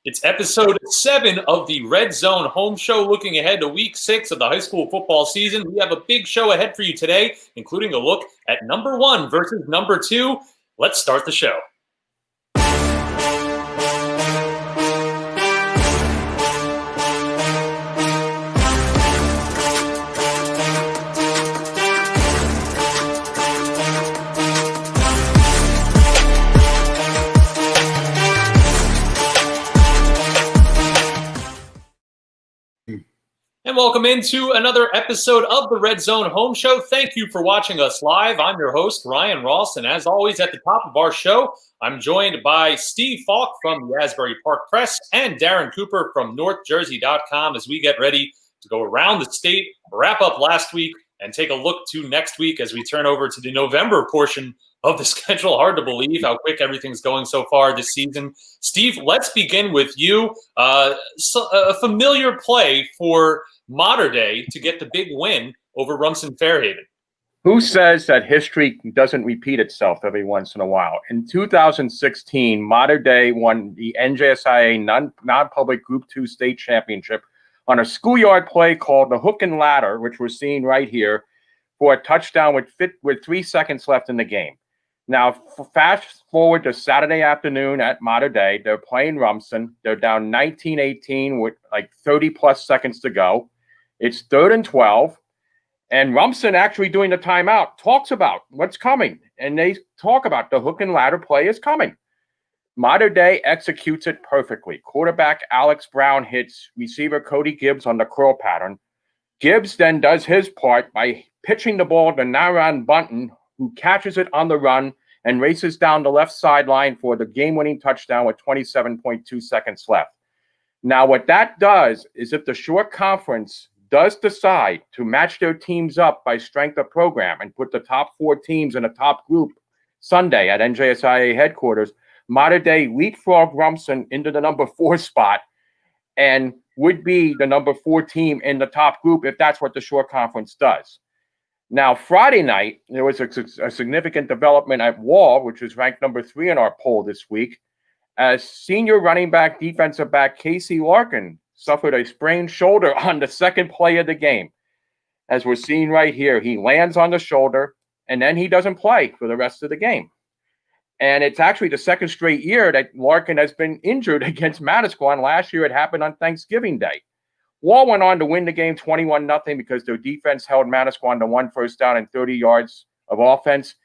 It's episode 7 of the Red Zone Home Show, looking ahead to week 6 of the high school football season. We have a big show ahead for you today, including a look at number 1 versus number 2. Let's start the show. And welcome into another episode of the Red Zone Home Show. Thank you for watching us live. I'm your host, Ryan Ross, and as always, at the top of our show, I'm joined by Steve Falk from the Asbury Park Press and Darren Cooper from NorthJersey.com as we get ready to go around the state, wrap up last week, and take a look to next week as we turn over to the November portion of the schedule. Hard to believe how quick everything's going so far this season. Steve, let's begin with you. A familiar play for Mater Dei to get the big win over Rumson Fairhaven. Who says that history doesn't repeat itself every once in a while? In 2016, Mater Dei won the NJSIA non-public Group 2 state championship on a schoolyard play called the hook and ladder, which we're seeing right here, for a touchdown with 3 seconds left in the game. Now, fast forward to Saturday afternoon at Mater Dei. They're playing Rumson. They're down 19-18 with like 30-plus seconds to go. It's 3rd and 12. And Rumson, actually doing the timeout, talks about what's coming. And they talk about the hook and ladder play is coming. Mater Dei executes it perfectly. Quarterback Alex Brown hits receiver Cody Gibbs on the curl pattern. Gibbs then does his part by pitching the ball to Naran Bunton, who catches it on the run and races down the left sideline for the game-winning touchdown with 27.2 seconds left. Now, what that does is if the short conference does decide to match their teams up by strength of program and put the top 4 teams in a top group Sunday at NJSIA headquarters, Mater Dei leapfrog Rumson into the number 4 spot and would be the number 4 team in the top group if that's what the short conference does. Now, Friday night, there was a significant development at Wall, which is ranked number 3 in our poll this week, as senior running back, defensive back Casey Larkin suffered a sprained shoulder on the second play of the game. As we're seeing right here, he lands on the shoulder, and then he doesn't play for the rest of the game. And it's actually the second straight year that Larkin has been injured against Manasquan. Last year, it happened on Thanksgiving Day. Wall went on to win the game 21-0 because their defense held Manasquan to 1 first down and 30 yards of offense.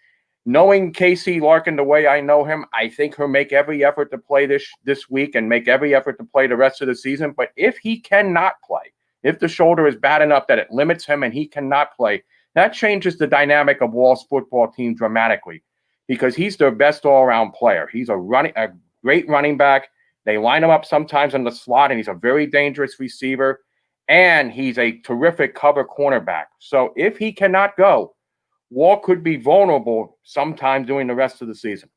Knowing Casey Larkin the way I know him, I think he'll make every effort to play this week and make every effort to play the rest of the season. But if he cannot play, if the shoulder is bad enough that it limits him and he cannot play, that changes the dynamic of Wall's football team dramatically because he's their best all-around player. He's a great running back. They line him up sometimes in the slot, and he's a very dangerous receiver. And he's a terrific cover cornerback. So if he cannot go, Wall could be vulnerable sometime during the rest of the season.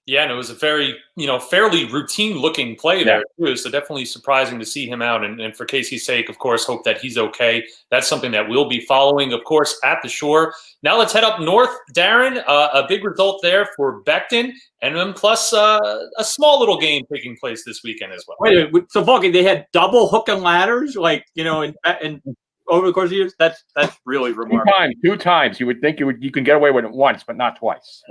Yeah, and it was a very, fairly routine-looking play there, too. So definitely surprising to see him out. And for Casey's sake, of course, hope that he's okay. That's something that we'll be following, of course, at the Shore. Now let's head up north. Darren, a big result there for Becton, and then plus a small little game taking place this weekend as well. Wait a minute. So, Falky, they had double hook and ladders, and over the course of years? That's really remarkable. 2 times. You would think you can get away with it once, but not twice.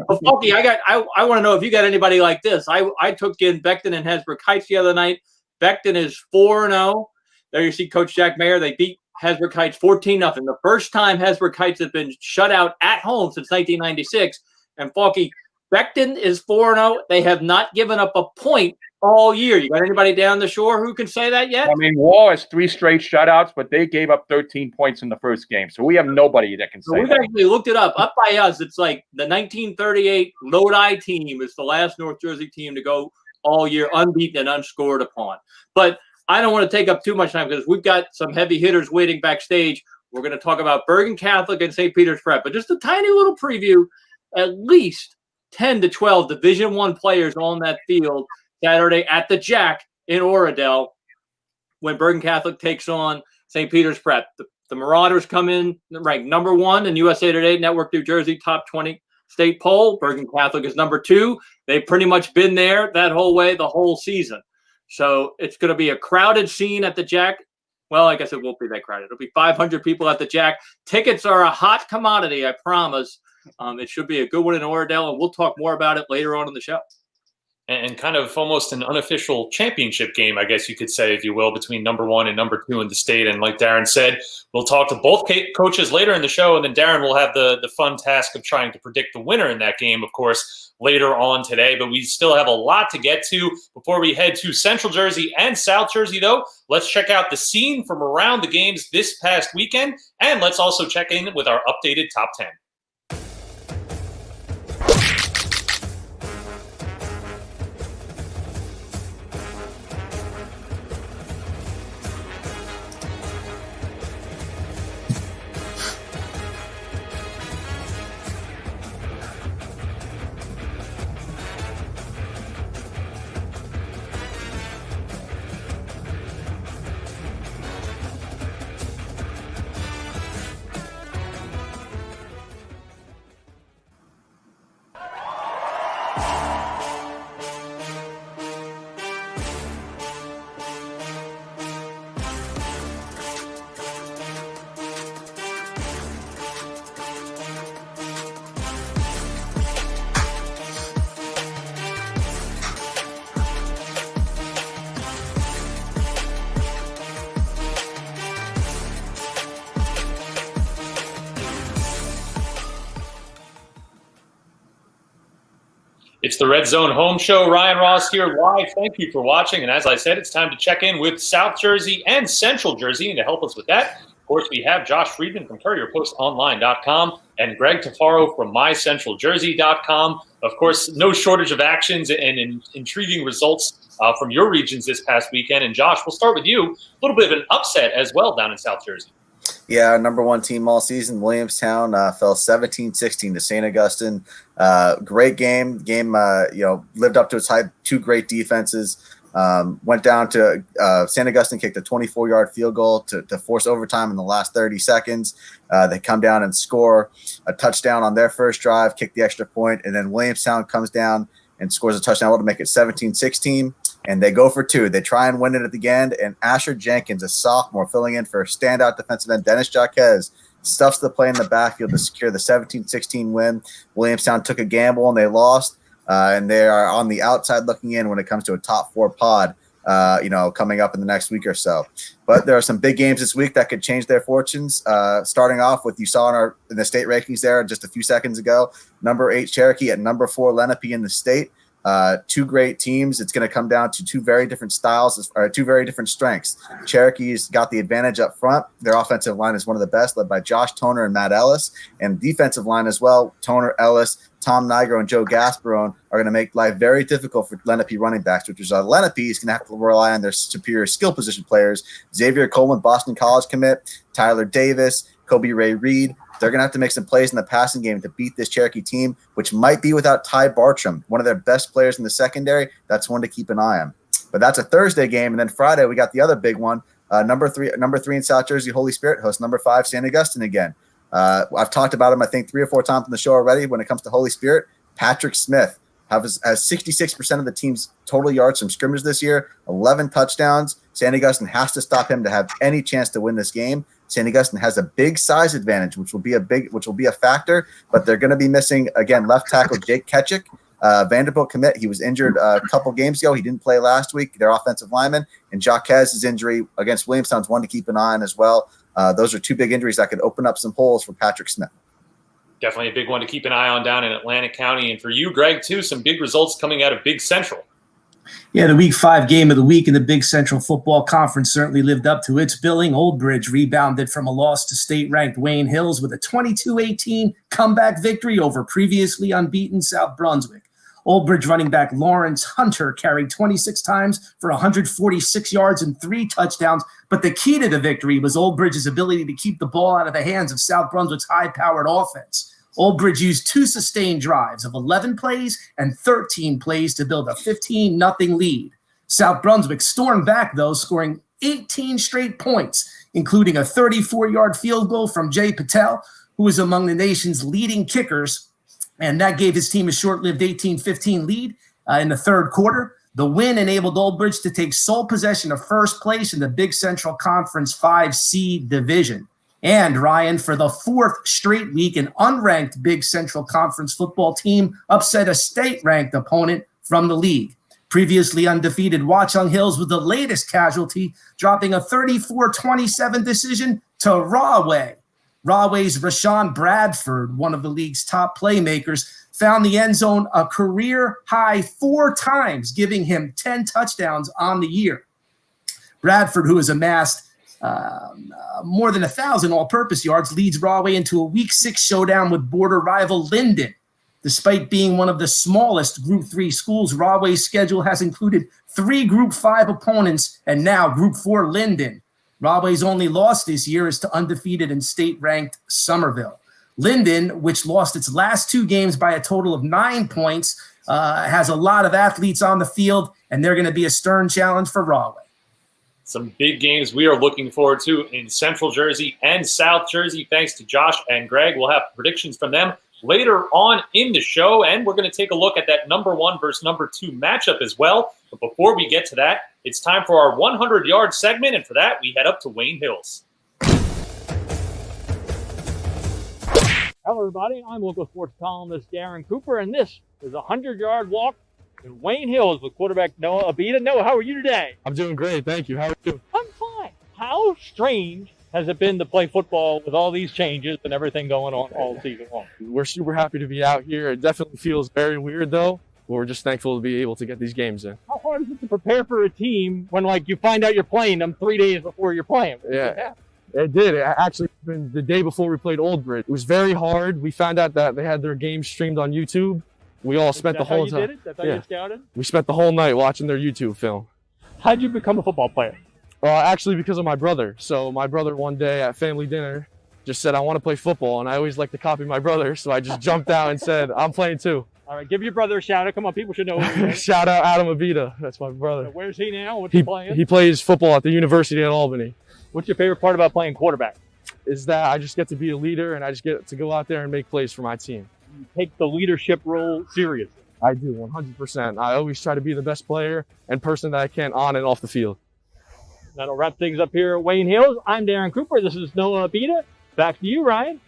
Well, Falky, I want to know if you got anybody like this. I took in Becton and Hasbrook Heights the other night. Becton is 4-0. There you see Coach Jack Mayer. They beat Hasbrook Heights 14-0. The first time Hasbrook Heights has been shut out at home since 1996. And Falky, Becton is 4-0. They have not given up a point all year. You got anybody down the Shore who can say that yet? I mean, Wall has 3 straight shutouts, but they gave up 13 points in the first game. So we have nobody that can say we've that. actually looked it up. Up by us, it's like the 1938 Lodi team is the last North Jersey team to go all year unbeaten and unscored upon. But I don't want to take up too much time because we've got some heavy hitters waiting backstage. We're going to talk about Bergen Catholic and St. Peter's Prep. But just a tiny little preview, at least 10 to 12 Division I players on that field Saturday at the Jack in Oradell when Bergen Catholic takes on St. Peter's Prep. The Marauders come in ranked number 1 in USA Today Network New Jersey top 20 state poll. Bergen Catholic is number 2. They've pretty much been there that whole way the whole season. So it's going to be a crowded scene at the Jack. Well, I guess it won't be that crowded. It'll be 500 people at the Jack. Tickets are a hot commodity, I promise. It should be a good one in Oradell, and we'll talk more about it later on in the show. And kind of almost an unofficial championship game, I guess you could say, if you will, between number 1 and number 2 in the state. And like Darren said, we'll talk to both coaches later in the show, and then Darren will have the fun task of trying to predict the winner in that game, of course, later on today. But we still have a lot to get to before we head to Central Jersey and South Jersey, though. Let's check out the scene from around the games this past weekend, and let's also check in with our updated top 10. It's the Red Zone Home Show. Ryan Ross here live. Thank you for watching. And as I said, it's time to check in with South Jersey and Central Jersey. And to help us with that, of course, we have Josh Friedman from CourierPostOnline.com and Greg Tafaro from MyCentralJersey.com. Of course, no shortage of actions and intriguing results from your regions this past weekend. And Josh, we'll start with you. A little bit of an upset as well down in South Jersey. Yeah, our number 1 team all season, Williamstown, fell 17-16 to St. Augustine. Great game. Lived up to its hype. 2 great defenses. Went down to St. Augustine, kicked a 24-yard field goal to force overtime in the last 30 seconds. They come down and score a touchdown on their first drive, kick the extra point, and then Williamstown comes down and scores a touchdown to make it 17-16. And they go for 2. They try and win it at the end, and Asher Jenkins, a sophomore, filling in for standout defensive end Dennis Jaquez, stuffs the play in the backfield to secure the 17-16 win. Williamstown took a gamble, and they lost, and they are on the outside looking in when it comes to a top 4 pod, coming up in the next week or so. But there are some big games this week that could change their fortunes, starting off with you saw in the state rankings there just a few seconds ago, number 8 Cherokee at number 4 Lenape in the state. 2 great teams. It's going to come down to 2 very different styles, or 2 very different strengths. Cherokee's got the advantage up front. Their offensive line is one of the best, led by Josh Toner and Matt Ellis. And defensive line as well, Toner, Ellis, Tom Nigro, and Joe Gasperone are going to make life very difficult for Lenape running backs, which is Lenape is going to have to rely on their superior skill position players. Xavier Coleman, Boston College commit, Tyler Davis, Kobe Ray Reed. They're going to have to make some plays in the passing game to beat this Cherokee team, which might be without Ty Bartram, one of their best players in the secondary. That's one to keep an eye on. But that's a Thursday game. And then Friday, we got the other big one. Number three in South Jersey, Holy Spirit hosts number 5, St. Augustine again. I've talked about him, I think, 3 or 4 times on the show already. When it comes to Holy Spirit, Patrick Smith has 66% of the team's total yards from scrimmage this year, 11 touchdowns. St. Augustine has to stop him to have any chance to win this game. St. Augustine has a big size advantage, which will be a factor, but they're going to be missing, again, left tackle Jake Ketchick, Vanderbilt commit. He was injured a couple games ago. He didn't play last week, their offensive lineman, and Jaquez's injury against Williamstown's one to keep an eye on as well. Those are 2 big injuries that could open up some holes for Patrick Smith. Definitely a big one to keep an eye on down in Atlantic County. And for you, Greg, too, some big results coming out of Big Central. Yeah, the Week 5 game of the week in the Big Central Football Conference certainly lived up to its billing. Old Bridge rebounded from a loss to state-ranked Wayne Hills with a 22-18 comeback victory over previously unbeaten South Brunswick. Old Bridge running back Lawrence Hunter carried 26 times for 146 yards and 3 touchdowns. But the key to the victory was Old Bridge's ability to keep the ball out of the hands of South Brunswick's high-powered offense. Old Bridge used 2 sustained drives of 11 plays and 13 plays to build a 15-0 lead. South Brunswick stormed back, though, scoring 18 straight points, including a 34-yard field goal from Jay Patel, who is among the nation's leading kickers. and that gave his team a short-lived 18-15 lead in the third quarter. The win enabled Old Bridge to take sole possession of first place in the Big Central Conference 5C division. And Ryan, for the fourth straight week, an unranked Big Central Conference football team upset a state-ranked opponent from the league. Previously undefeated Watchung Hills was the latest casualty, dropping a 34-27 decision to Rahway. Rahway's Rashawn Bradford, one of the league's top playmakers, found the end zone a career-high 4 times, giving him 10 touchdowns on the year. Bradford, who has amassed more than 1,000 all-purpose yards, leads Rahway into a Week 6 showdown with border rival Linden. Despite being one of the smallest Group 3 schools, Rahway's schedule has included 3 Group 5 opponents and now Group 4 Linden. Rahway's only loss this year is to undefeated and state-ranked Somerville. Linden, which lost its last 2 games by a total of 9 points, has a lot of athletes on the field, and they're going to be a stern challenge for Rahway. Some big games we are looking forward to in Central Jersey and South Jersey. Thanks to Josh and Greg. We'll have predictions from them later on in the show, and we're going to take a look at that number 1 versus number 2 matchup as well. But before we get to that, it's time for our 100-yard segment, and for that, we head up to Wayne Hills. Hello, everybody. I'm local sports columnist Darren Cooper, and this is a 100-yard walk in Wayne Hills with quarterback Noah Abita. Noah, how are you today? I'm doing great, thank you. How are you? I'm fine. How strange has it been to play football with all these changes and everything going on all season long? We're super happy to be out here. It definitely feels very weird, though. But we're just thankful to be able to get these games in. How hard is it to prepare for a team when, you find out you're playing them 3 days before you're playing? Yeah. It did. It actually happened the day before we played Old Bridge. It was very hard. We found out that they had their game streamed on YouTube. We all spent the whole time. Did it? That's how you scouted? We spent the whole night watching their YouTube film. How'd you become a football player? Actually, because of my brother. So my brother one day at family dinner just said, I want to play football. And I always like to copy my brother. So I just jumped out and said, I'm playing too. All right, give your brother a shout out. Come on, people should know who he is. Shout out Adam Abita. That's my brother. So where's he now? What's he playing? He plays football at the University of Albany. What's your favorite part about playing quarterback? Is that I just get to be a leader and I just get to go out there and make plays for my team. You take the leadership role seriously. I do, 100%. I always try to be the best player and person that I can on and off the field. That'll wrap things up here at Wayne Hills. I'm Darren Cooper. This is Noah Abita. Back to you, Ryan.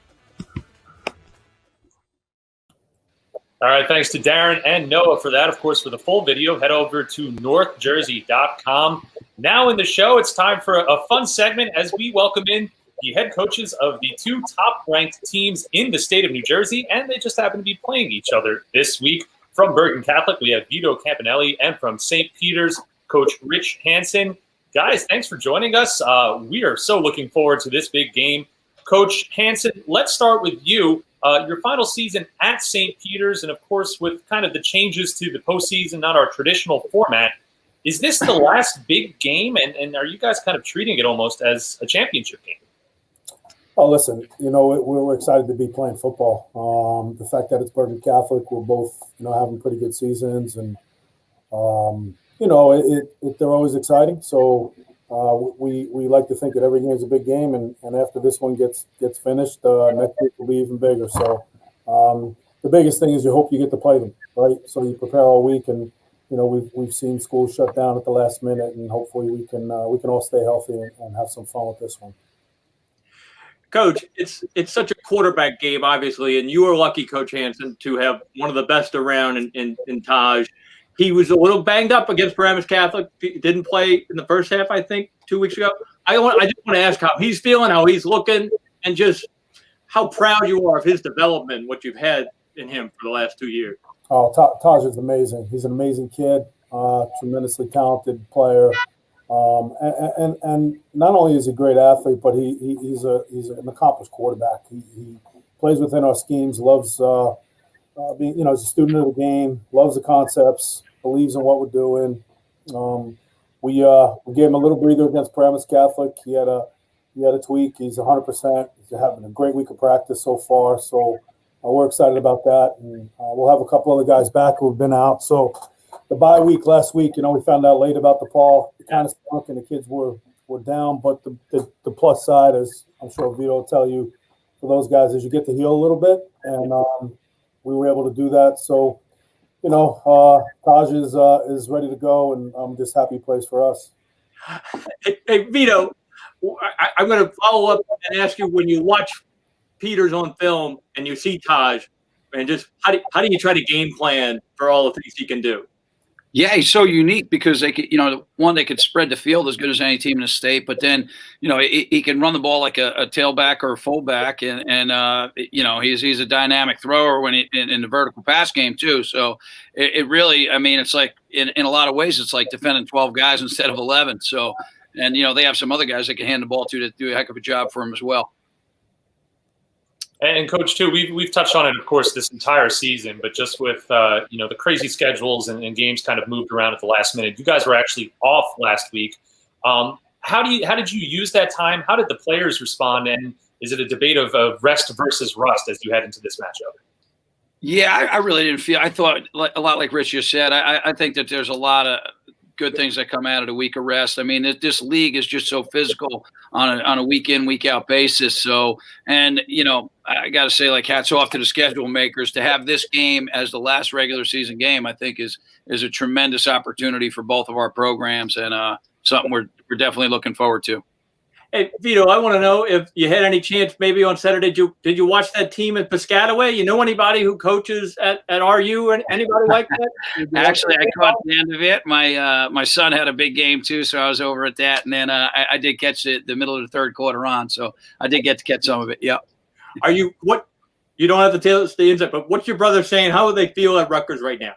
All right, thanks to Darren and Noah for that. Of course, for the full video, head over to northjersey.com. Now in the show, it's time for a fun segment as we welcome in the head coaches of the 2 top-ranked teams in the state of New Jersey, and they just happen to be playing each other this week. From Bergen Catholic, we have Vito Campanelli, and from St. Peter's, Coach Rich Hansen. Guys, thanks for joining us. We are so looking forward to this big game. Coach Hansen, let's start with you. Your final season at St. Peter's, and of course, with kind of the changes to the postseason, not our traditional format, is this the last big game, and are you guys kind of treating it almost as a championship game? Oh, listen, we're excited to be playing football. The fact that it's Bergen Catholic, we're both, having pretty good seasons, and they're always exciting. So we like to think that every game is a big game, and after this one gets finished, next week will be even bigger. So the biggest thing is you hope you get to play them, right? So you prepare all week, and we've seen schools shut down at the last minute, and hopefully we can all stay healthy and have some fun with this one. Coach, it's such a quarterback game, obviously, and you were lucky, Coach Hansen, to have one of the best around in Taj. He was a little banged up against Paramus Catholic. He didn't play in the first half, I think, 2 weeks ago. I just want to ask how he's feeling, how he's looking, and just how proud you are of his development, what you've had in him for the last 2 years. Oh, Taj is amazing. He's an amazing kid, tremendously talented player. And not only is he a great athlete, but he's an accomplished quarterback. He plays within our schemes, loves being, he's a student of the game, loves the concepts, believes in what we're doing. We gave him a little breather against Paramus Catholic. He had a tweak. He's 100%. He's having a great week of practice so far. So we're excited about that, and we'll have a couple other guys back who've been out. So the bye week last week, we found out late about the fall. It kind of stunk, and the kids were down. But the plus side, as I'm sure Vito will tell you, for those guys, is you get to heal a little bit, and we were able to do that. So, Taj is ready to go, and I'm just happy he plays for us. Hey, Vito, I'm going to follow up and ask you, when you watch Peters on film and you see Taj, and just how do you try to game plan for all the things he can do? Yeah, he's so unique because they could, they could spread the field as good as any team in the state, but then, he can run the ball like a tailback or a fullback, and he's a dynamic thrower when in the vertical pass game too. So it really, it's like in a lot of ways, it's like defending 12 guys instead of 11. So, and they have some other guys that can hand the ball to that do a heck of a job for him as well. And Coach, too, we've touched on it, of course, this entire season, but just with the crazy schedules and games kind of moved around at the last minute. You guys were actually off last week. How did you use that time? How did the players respond? And is it a debate of rest versus rust as you head into this matchup? Yeah, I really didn't feel. I thought a lot like Rich just said. I think that there's a lot of good things that come out of the week of rest. This league is just so physical on a week in, week out basis. So, and I got to say, like, hats off to the schedule makers to have this game as the last regular season game. I think is a tremendous opportunity for both of our programs, and something we're definitely looking forward to. Hey, Vito, I want to know if you had any chance maybe on Saturday. Did you watch that team at Piscataway? You know anybody who coaches at RU? Anybody like that? Actually, I caught the end of it. My son had a big game too, so I was over at that, and then I did catch the middle of the third quarter on, so I did get to catch some of it. Yeah. You don't have to tell us the insight, but what's your brother saying? How do they feel at Rutgers right now?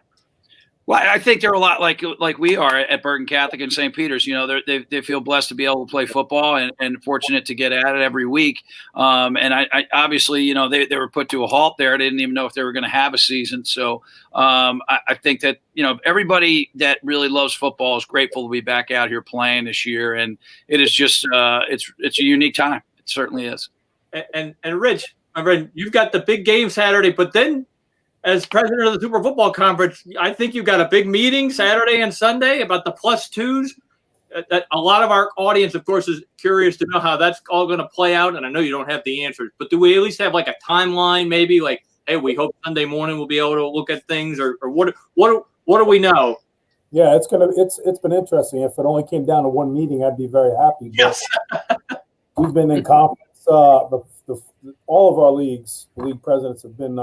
Well, I think they're a lot like we are at Bergen Catholic and St. Peter's. They feel blessed to be able to play football and fortunate to get at it every week. And I obviously, they were put to a halt there. They didn't even know if they were going to have a season. So I think that, everybody that really loves football is grateful to be back out here playing this year. And it is just it's a unique time. It certainly is. And Rich, my friend, you've got the big game Saturday, but then, as president of the Super Football Conference, I think you've got a big meeting Saturday and Sunday about the +2s. That a lot of our audience, of course, is curious to know how that's all going to play out. And I know you don't have the answers, but do we at least have like a timeline? Maybe like, hey, we hope Sunday morning we'll be able to look at things, or what do we know? Yeah, it's been interesting. If it only came down to one meeting, I'd be very happy. But yes. We've been in conference. All of our leagues, the league presidents have been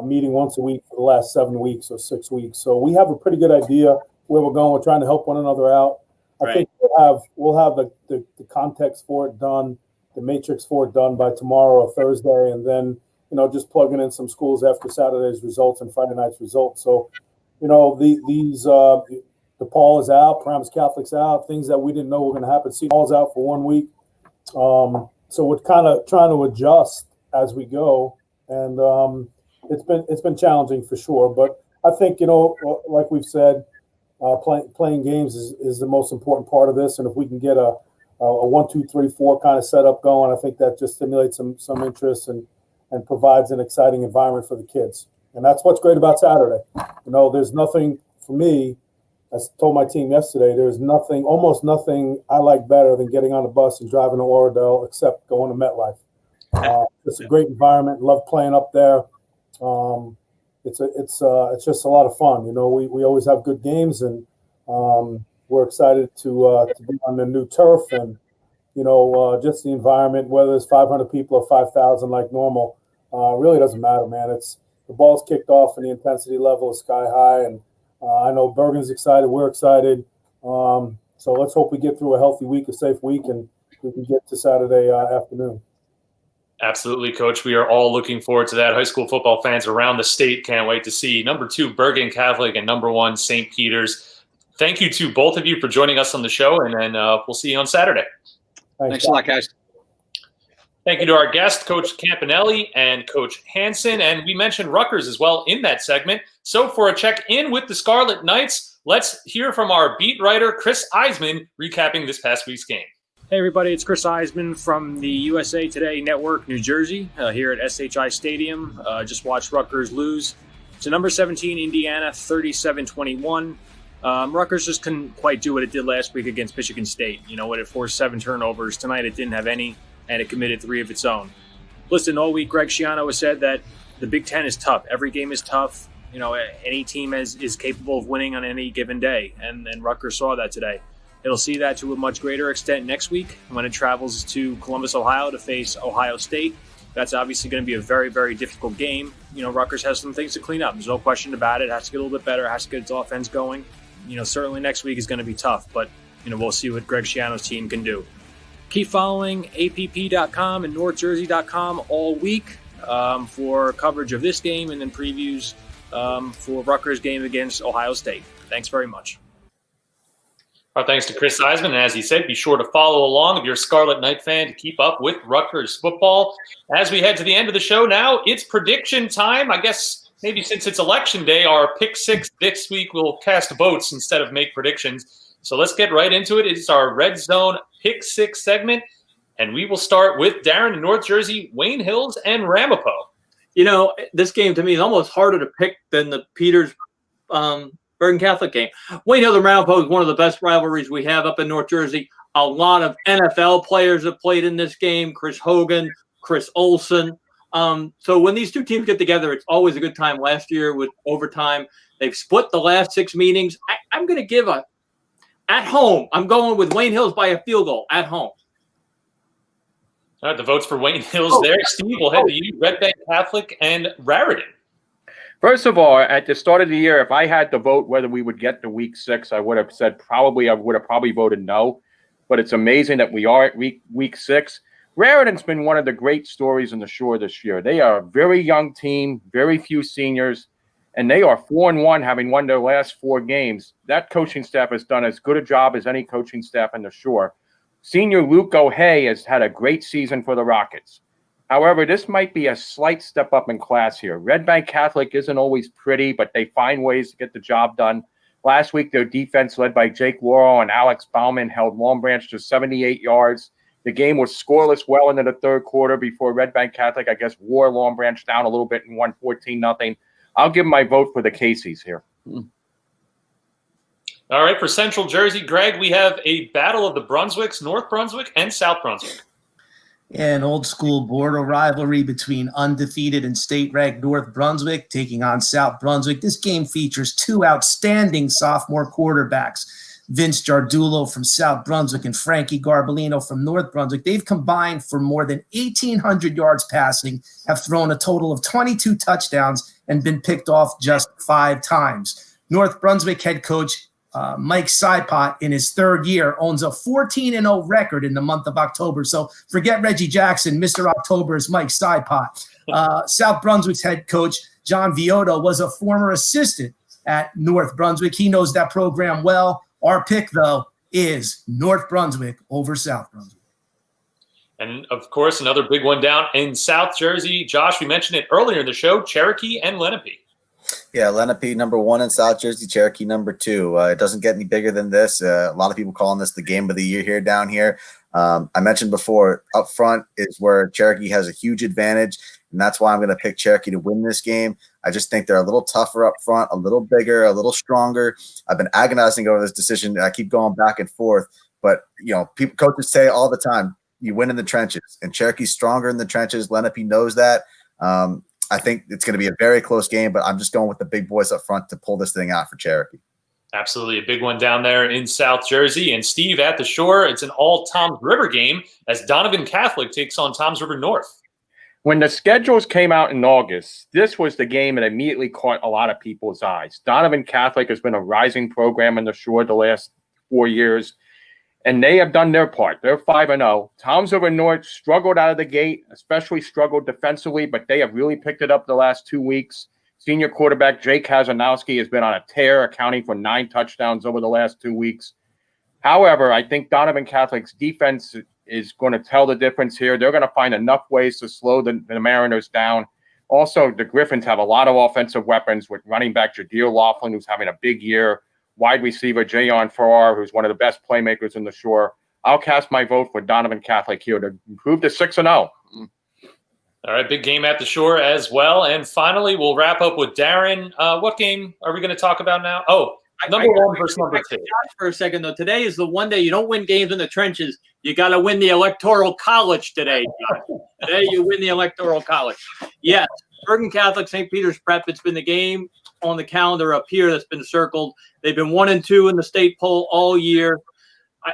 meeting once a week for the last 7 weeks or 6 weeks. So we have a pretty good idea where we're going. We're trying to help one another out. I think we'll have the context for it done, the matrix for it done by tomorrow or Thursday, and then just plugging in some schools after Saturday's results and Friday night's results. So DePaul is out, Paramus Catholic's out, things that we didn't know were going to happen. Seton Hall's out for 1 week. So we're kind of trying to adjust as we go, and it's been challenging for sure. But I think like we've said, playing games is the most important part of this, and if we can get a 1, 2, 3, 4 kind of setup going, I think that just stimulates some interest and provides an exciting environment for the kids. And that's what's great about Saturday. There's nothing for me. I told my team yesterday, there's almost nothing I like better than getting on a bus and driving to Oradell, except going to MetLife. It's a great environment. Love playing up there. It's just a lot of fun. We always have good games, and we're excited to be on the new turf, and just the environment. Whether there's 500 people or 5,000 like normal, really doesn't matter, man. The ball's kicked off, and the intensity level is sky high, and I know Bergen's excited. We're excited. So let's hope we get through a healthy week, a safe week, and we can get to Saturday afternoon. Absolutely, Coach. We are all looking forward to that. High school football fans around the state can't wait to see number 2 Bergen Catholic and number 1 St. Peter's. Thank you to both of you for joining us on the show, and then we'll see you on Saturday. Thanks a lot, guys. Thank you to our guests, Coach Campanelli and Coach Hansen. And we mentioned Rutgers as well in that segment. So for a check-in with the Scarlet Knights, let's hear from our beat writer, Chris Eisman, recapping this past week's game. Hey everybody, it's Chris Eisman from the USA Today Network, New Jersey, here at SHI Stadium. Just watched Rutgers lose to number 17 Indiana, 37-21. Rutgers just couldn't quite do what it did last week against Michigan State. It forced 7 turnovers. Tonight it didn't have any, and it committed 3 of its own. Listen, all week Greg Schiano has said that the Big Ten is tough. Every game is tough. You know, any team is capable of winning on any given day, and Rutgers saw that today. It'll see that to a much greater extent next week when it travels to Columbus, Ohio to face Ohio State. That's obviously going to be a very, very difficult game. You know, Rutgers has some things to clean up. There's no question about it. It has to get a little bit better. It has to get its offense going. You know, certainly next week is going to be tough, but, you know, we'll see what Greg Schiano's team can do. Keep following app.com and northjersey.com all week for coverage of this game and then previews for Rutgers' game against Ohio State. Thanks very much. Our thanks to Chris Eisman. And as he said, be sure to follow along if you're a Scarlet Knight fan to keep up with Rutgers football. As we head to the end of the show now, it's prediction time. I guess maybe since it's election day, our pick six this week will cast votes instead of make predictions. So let's get right into it. It's our Red Zone pick six segment. And we will start with Darren in North Jersey, Wayne Hills, and Ramapo. You know, this game to me is almost harder to pick than the Peters Bergen Catholic game. Wayne Hills and Ramapo is one of the best rivalries we have up in North Jersey. A lot of NFL players have played in this game. Chris Hogan, Chris Olson. So when these two teams get together, it's always a good time. Last year with overtime, they've split the last 6 meetings. I'm going to give at home. I'm going with Wayne Hills by a field goal at home. All right, the votes for Wayne Hills there. Steve, we'll head to you, Red Bank Catholic and Raritan. First of all, at the start of the year, if I had to vote whether we would get to week 6, I would have said I would have probably voted no. But it's amazing that we are at week 6. Raritan's been one of the great stories in the Shore this year. They are a very young team, very few seniors, and they are 4-1, having won their last 4 games. That coaching staff has done as good a job as any coaching staff in the Shore. Senior Luke O'Hay has had a great season for the Rockets. However, this might be a slight step up in class here. Red Bank Catholic isn't always pretty, but they find ways to get the job done. Last week, their defense, led by Jake Laurel and Alex Bauman, held Long Branch to 78 yards. The game was scoreless well into the third quarter before Red Bank Catholic, I guess, wore Long Branch down a little bit and won 14-0. I'll give my vote for the Caseys here. All right, for Central Jersey, Greg, we have a battle of the Brunswicks, North Brunswick and South Brunswick. An old school border rivalry between undefeated and state-ranked North Brunswick taking on South Brunswick. This game features 2 outstanding sophomore quarterbacks, Vince Jardulo from South Brunswick and Frankie Garbolino from North Brunswick. They've combined for more than 1,800 yards passing, have thrown a total of 22 touchdowns, and been picked off just 5 times. North Brunswick head coach Mike Sipot, in his 3rd year, owns a 14-0 record in the month of October. So forget Reggie Jackson. Mr. October is Mike Sipot. South Brunswick's head coach, John Vioto, was a former assistant at North Brunswick. He knows that program well. Our pick, though, is North Brunswick over South Brunswick. And, of course, another big one down in South Jersey. Josh, we mentioned it earlier in the show, Cherokee and Lenape. Yeah, Lenape number 1 in South Jersey, Cherokee number 2. It doesn't get any bigger than this. A lot of people calling this the game of the year here down here. I mentioned before, up front is where Cherokee has a huge advantage, and that's why I'm going to pick Cherokee to win this game. I just think they're a little tougher up front, a little bigger, a little stronger. I've been agonizing over this decision. I keep going back and forth, but coaches say all the time, you win in the trenches, and Cherokee's stronger in the trenches. Lenape knows that. I think it's going to be a very close game, but I'm just going with the big boys up front to pull this thing out for Cherokee. Absolutely. A big one down there in South Jersey. And Steve, at the Shore, it's an all Toms River game as Donovan Catholic takes on Toms River North. When the schedules came out in August, this was the game that immediately caught a lot of people's eyes. Donovan Catholic has been a rising program in the Shore the last 4 years, and they have done their part. They're 5-0. Toms River North struggled out of the gate, especially struggled defensively, but they have really picked it up the last 2 weeks. Senior quarterback Jake Kazanowski has been on a tear, accounting for 9 touchdowns over the last 2 weeks. However, I think Donovan Catholic's defense is going to tell the difference here. They're going to find enough ways to slow the Mariners down. Also, the Griffins have a lot of offensive weapons with running back Jadir Laughlin, who's having a big year, wide receiver Jayon Farrar, who's one of the best playmakers in the Shore. I'll cast my vote for Donovan Catholic here to improve to 6-0. All right, big game at the Shore as well. And finally, we'll wrap up with Darren. What game are we going to talk about now? Oh, number 1 versus number 2. For a second, though, today is the one day you don't win games in the trenches. You got to win the Electoral College today. Today you win the Electoral College. Yes, Bergen Catholic, St. Peter's Prep. It's been the game on the calendar up here that's been circled. They've been 1-2 in the state poll all year.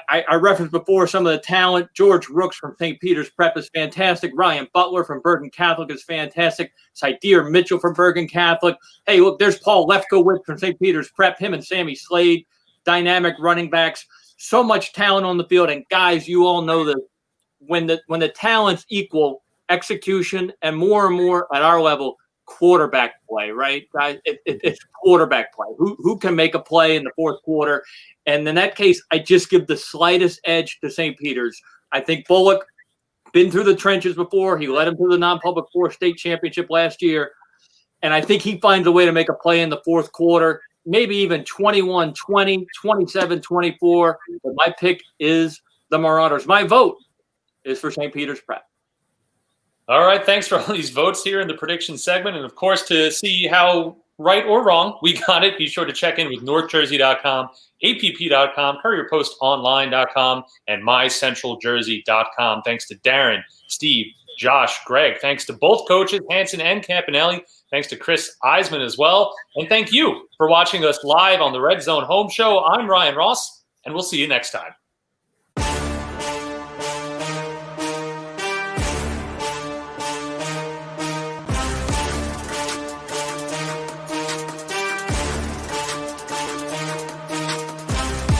I referenced before some of the talent. George Rooks from St. Peter's Prep is fantastic. Ryan Butler from Bergen Catholic is fantastic. Sydeer Mitchell from Bergen Catholic. Hey, look, there's Paul Lefkowitz from St. Peter's Prep. Him and Sammy Slade, dynamic running backs. So much talent on the field. And guys, you all know that when the talents equal execution and more at our level, quarterback play, right, guys? It's quarterback play. Who can make a play in the fourth quarter? And in that case, I just give the slightest edge to St. Peter's. I think Bullock, been through the trenches before. He led him to the non-public 4 state championship last year. And I think he finds a way to make a play in the fourth quarter, maybe even 21-20, 27-24. But my pick is the Marauders. My vote is for St. Peter's Prep. All right, thanks for all these votes here in the prediction segment. And, of course, to see how right or wrong we got it, be sure to check in with NorthJersey.com, APP.com, CourierPostOnline.com, and MyCentralJersey.com. Thanks to Darren, Steve, Josh, Greg. Thanks to both coaches, Hanson and Campanelli. Thanks to Chris Eisman as well. And thank you for watching us live on the Red Zone Home Show. I'm Ryan Ross, and we'll see you next time.